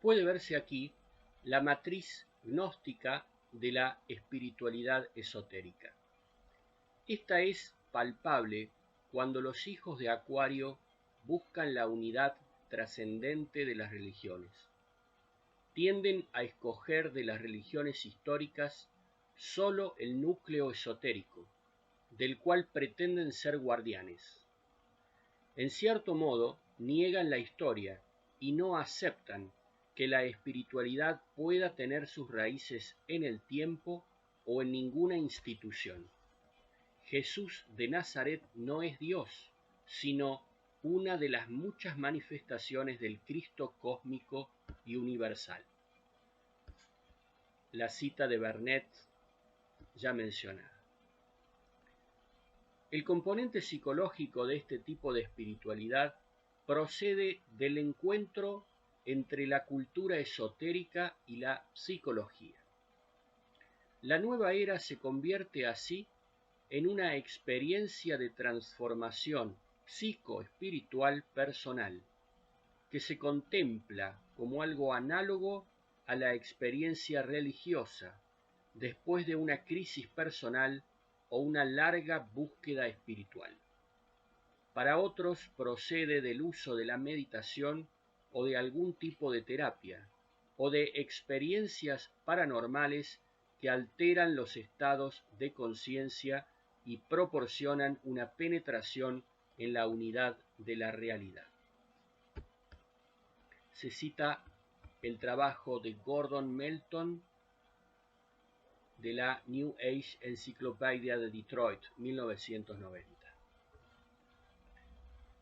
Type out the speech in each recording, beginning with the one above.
puede verse aquí la matriz gnóstica de la espiritualidad esotérica. Esta es palpable cuando los hijos de Acuario buscan la unidad trascendente de las religiones. Tienden a escoger de las religiones históricas solo el núcleo esotérico, del cual pretenden ser guardianes. En cierto modo, niegan la historia y no aceptan que la espiritualidad pueda tener sus raíces en el tiempo o en ninguna institución. Jesús de Nazaret no es Dios, sino una de las muchas manifestaciones del Cristo cósmico y universal. La cita de Vernet ya mencionada. El componente psicológico de este tipo de espiritualidad procede del encuentro entre la cultura esotérica y la psicología. La nueva era se convierte así en una experiencia de transformación psicoespiritual personal, que se contempla como algo análogo a la experiencia religiosa después de una crisis personal o una larga búsqueda espiritual. Para otros procede del uso de la meditación o de algún tipo de terapia, o de experiencias paranormales que alteran los estados de conciencia y proporcionan una penetración en la unidad de la realidad. Se cita el trabajo de Gordon Melton de la New Age Encyclopedia de Detroit, 1990.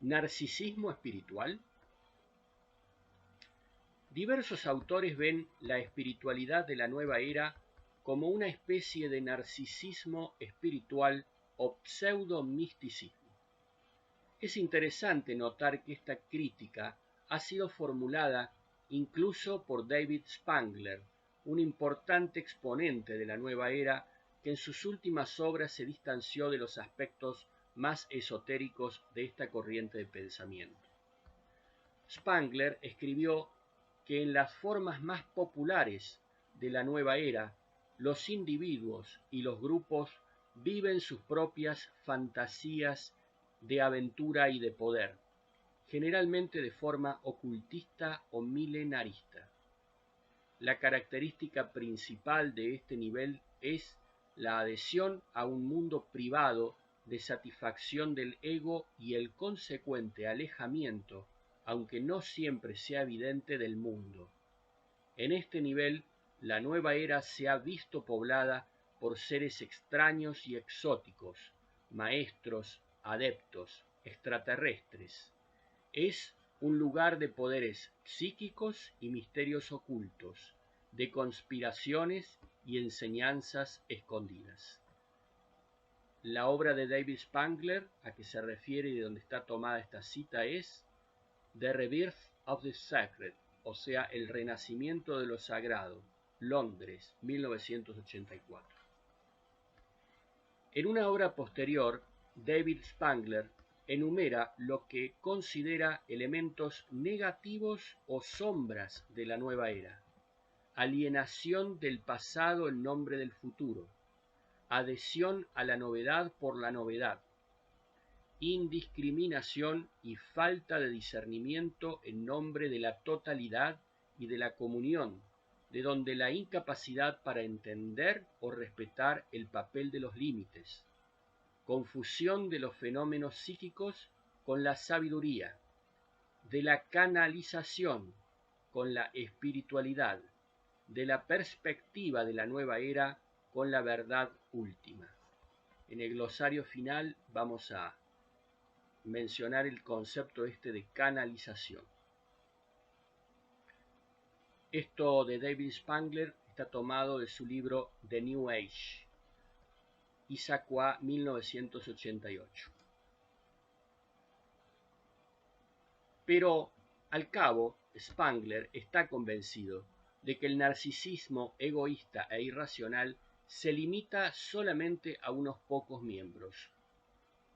¿Narcisismo espiritual? Diversos autores ven la espiritualidad de la nueva era como una especie de narcisismo espiritual o pseudo-misticismo. Es interesante notar que esta crítica ha sido formulada incluso por David Spangler, un importante exponente de la nueva era que en sus últimas obras se distanció de los aspectos más esotéricos de esta corriente de pensamiento. Spangler escribió que en las formas más populares de la nueva era, los individuos y los grupos viven sus propias fantasías de aventura y de poder, generalmente de forma ocultista o milenarista. La característica principal de este nivel es la adhesión a un mundo privado de satisfacción del ego y el consecuente alejamiento, aunque no siempre sea evidente, del mundo. En este nivel, la nueva era se ha visto poblada por seres extraños y exóticos, maestros, adeptos, extraterrestres. Es un lugar de poderes psíquicos y misterios ocultos, de conspiraciones y enseñanzas escondidas. La obra de David Spangler, a que se refiere y de donde está tomada esta cita, es The Rebirth of the Sacred, o sea, El Renacimiento de lo Sagrado, Londres, 1984. En una obra posterior, David Spangler enumera lo que considera elementos negativos o sombras de la nueva era: alienación del pasado en nombre del futuro, adhesión a la novedad por la novedad, indiscriminación y falta de discernimiento en nombre de la totalidad y de la comunión, de donde la incapacidad para entender o respetar el papel de los límites, confusión de los fenómenos psíquicos con la sabiduría, de la canalización con la espiritualidad, de la perspectiva de la nueva era con la verdad última. En el glosario final vamos a mencionar el concepto de canalización. Esto de David Spangler está tomado de su libro The New Age, Issaquah, 1988. Pero, al cabo, Spangler está convencido de que el narcisismo egoísta e irracional se limita solamente a unos pocos miembros.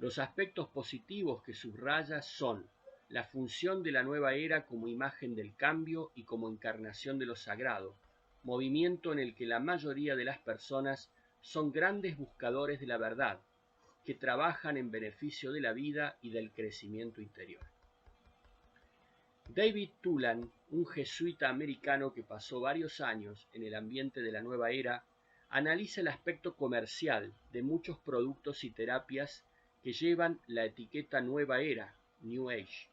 Los aspectos positivos que subraya son la función de la nueva era como imagen del cambio y como encarnación de lo sagrado, movimiento en el que la mayoría de las personas son grandes buscadores de la verdad, que trabajan en beneficio de la vida y del crecimiento interior. David Tulan, un jesuita americano que pasó varios años en el ambiente de la nueva era, analiza el aspecto comercial de muchos productos y terapias que llevan la etiqueta Nueva Era, New Age.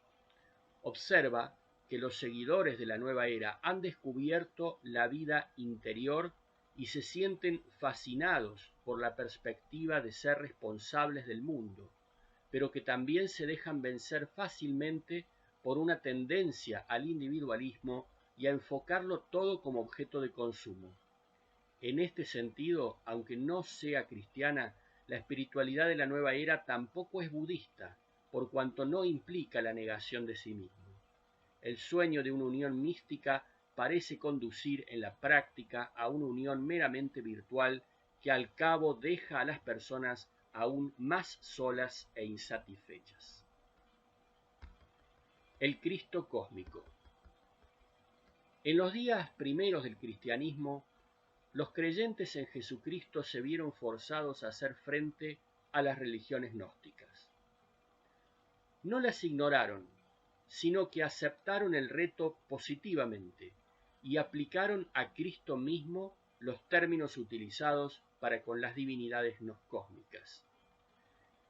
Observa que los seguidores de la nueva era han descubierto la vida interior y se sienten fascinados por la perspectiva de ser responsables del mundo, pero que también se dejan vencer fácilmente por una tendencia al individualismo y a enfocarlo todo como objeto de consumo. En este sentido, aunque no sea cristiana, la espiritualidad de la nueva era tampoco es budista, por cuanto no implica la negación de sí mismo. El sueño de una unión mística parece conducir en la práctica a una unión meramente virtual que al cabo deja a las personas aún más solas e insatisfechas. El Cristo cósmico. En los días primeros del cristianismo, los creyentes en Jesucristo se vieron forzados a hacer frente a las religiones gnósticas. No las ignoraron, sino que aceptaron el reto positivamente y aplicaron a Cristo mismo los términos utilizados para con las divinidades cósmicas.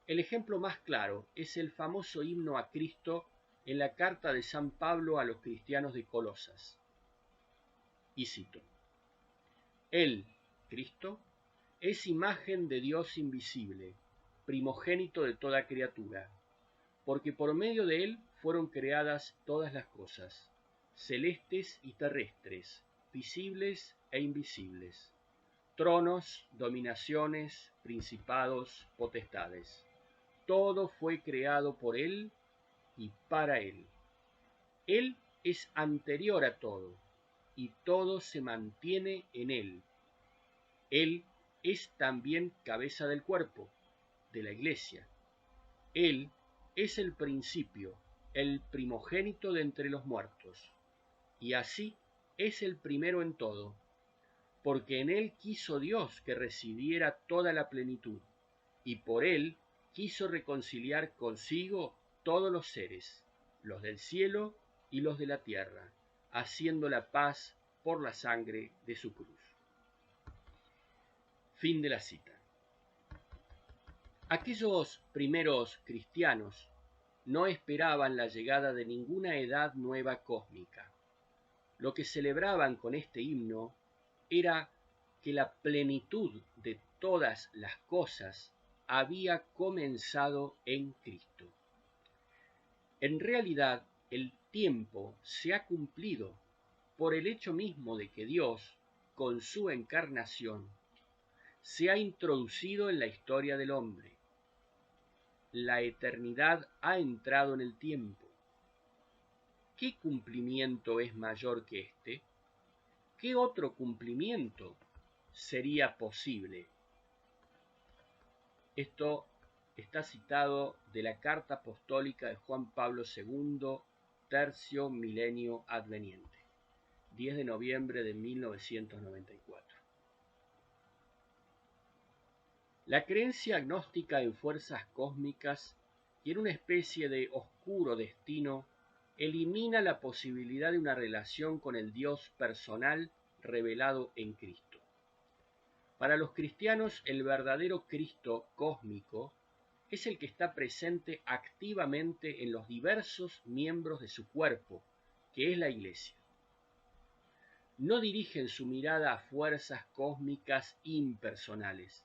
El ejemplo más claro es el famoso himno a Cristo en la carta de San Pablo a los cristianos de Colosas. Y cito: Él, Cristo, es imagen de Dios invisible, primogénito de toda criatura, porque por medio de él fueron creadas todas las cosas, celestes y terrestres, visibles e invisibles, tronos, dominaciones, principados, potestades. Todo fue creado por él y para él. Él es anterior a todo, y todo se mantiene en él. Él es también cabeza del cuerpo, de la Iglesia. Él es el principio, el primogénito de entre los muertos, y así es el primero en todo, porque en él quiso Dios que residiera toda la plenitud, y por él quiso reconciliar consigo todos los seres, los del cielo y los de la tierra, haciendo la paz por la sangre de su cruz. Fin de la cita. Aquellos primeros cristianos no esperaban la llegada de ninguna edad nueva cósmica. Lo que celebraban con este himno era que la plenitud de todas las cosas había comenzado en Cristo. En realidad, el tiempo se ha cumplido por el hecho mismo de que Dios, con su encarnación, se ha introducido en la historia del hombre. La eternidad ha entrado en el tiempo. ¿Qué cumplimiento es mayor que este? ¿Qué otro cumplimiento sería posible? Esto está citado de la carta apostólica de Juan Pablo II, tercio milenio adveniente, 10 de noviembre de 1994. La creencia agnóstica en fuerzas cósmicas y en una especie de oscuro destino elimina la posibilidad de una relación con el Dios personal revelado en Cristo. Para los cristianos, el verdadero Cristo cósmico es el que está presente activamente en los diversos miembros de su cuerpo, que es la Iglesia. No dirigen su mirada a fuerzas cósmicas impersonales,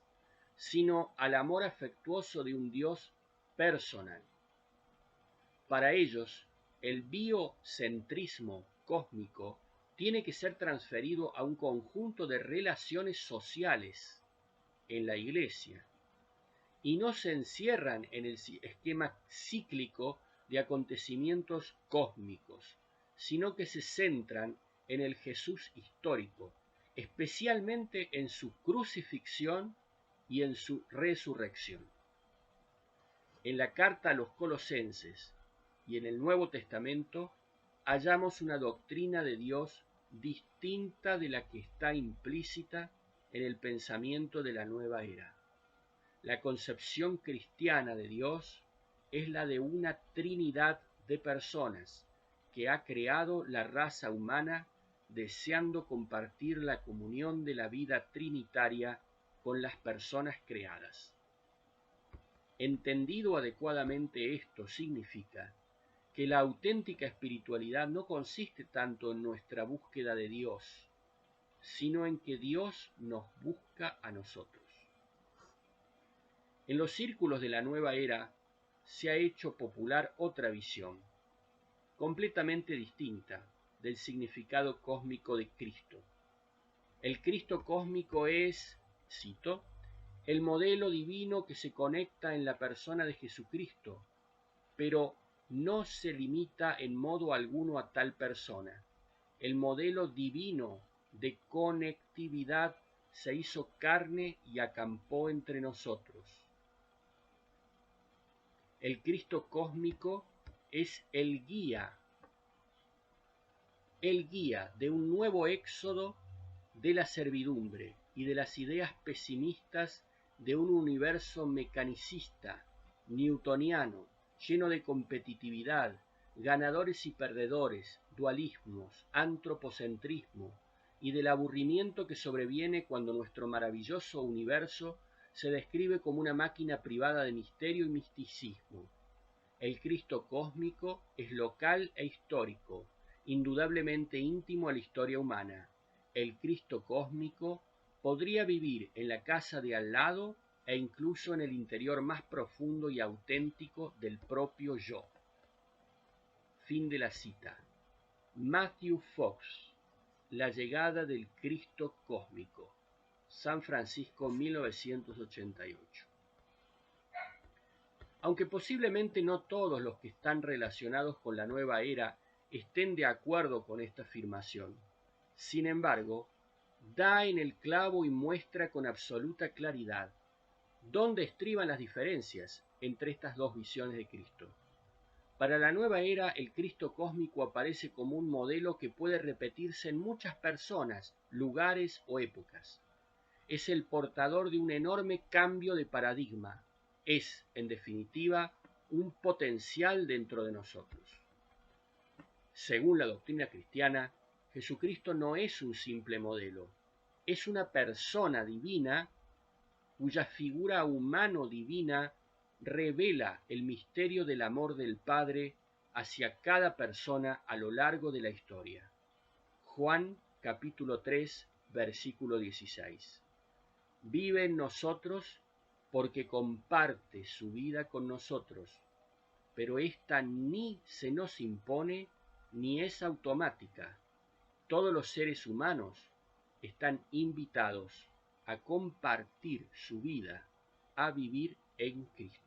sino al amor afectuoso de un Dios personal. Para ellos, el biocentrismo cósmico tiene que ser transferido a un conjunto de relaciones sociales en la Iglesia, y no se encierran en el esquema cíclico de acontecimientos cósmicos, sino que se centran en el Jesús histórico, especialmente en su crucifixión y en su resurrección. En la carta a los Colosenses, y en el Nuevo Testamento hallamos una doctrina de Dios distinta de la que está implícita en el pensamiento de la nueva era. La concepción cristiana de Dios es la de una trinidad de personas que ha creado la raza humana deseando compartir la comunión de la vida trinitaria con las personas creadas. Entendido adecuadamente, esto significa que la auténtica espiritualidad no consiste tanto en nuestra búsqueda de Dios, sino en que Dios nos busca a nosotros. En los círculos de la nueva era se ha hecho popular otra visión, completamente distinta del significado cósmico de Cristo. El Cristo cósmico es, cito, el modelo divino que se conecta en la persona de Jesucristo, pero no se limita en modo alguno a tal persona. El modelo divino de conectividad se hizo carne y acampó entre nosotros. El Cristo cósmico es el guía de un nuevo éxodo de la servidumbre y de las ideas pesimistas de un universo mecanicista, newtoniano, lleno de competitividad, ganadores y perdedores, dualismos, antropocentrismo y del aburrimiento que sobreviene cuando nuestro maravilloso universo se describe como una máquina privada de misterio y misticismo. El Cristo cósmico es local e histórico, indudablemente íntimo a la historia humana. El Cristo cósmico podría vivir en la casa de al lado e incluso en el interior más profundo y auténtico del propio yo. Fin de la cita. Matthew Fox, La llegada del Cristo cósmico, San Francisco, 1988. Aunque posiblemente no todos los que están relacionados con la nueva era estén de acuerdo con esta afirmación, sin embargo, da en el clavo y muestra con absoluta claridad dónde estriban las diferencias entre estas dos visiones de Cristo. Para la nueva era, el Cristo cósmico aparece como un modelo que puede repetirse en muchas personas, lugares o épocas. Es el portador de un enorme cambio de paradigma. Es, en definitiva, un potencial dentro de nosotros. Según la doctrina cristiana, Jesucristo no es un simple modelo, es una persona divina cuya figura humano-divina revela el misterio del amor del Padre hacia cada persona a lo largo de la historia. Juan capítulo 3, versículo 16. Vive en nosotros porque comparte su vida con nosotros, pero esta ni se nos impone ni es automática. Todos los seres humanos están invitados a compartir su vida, a vivir en Cristo.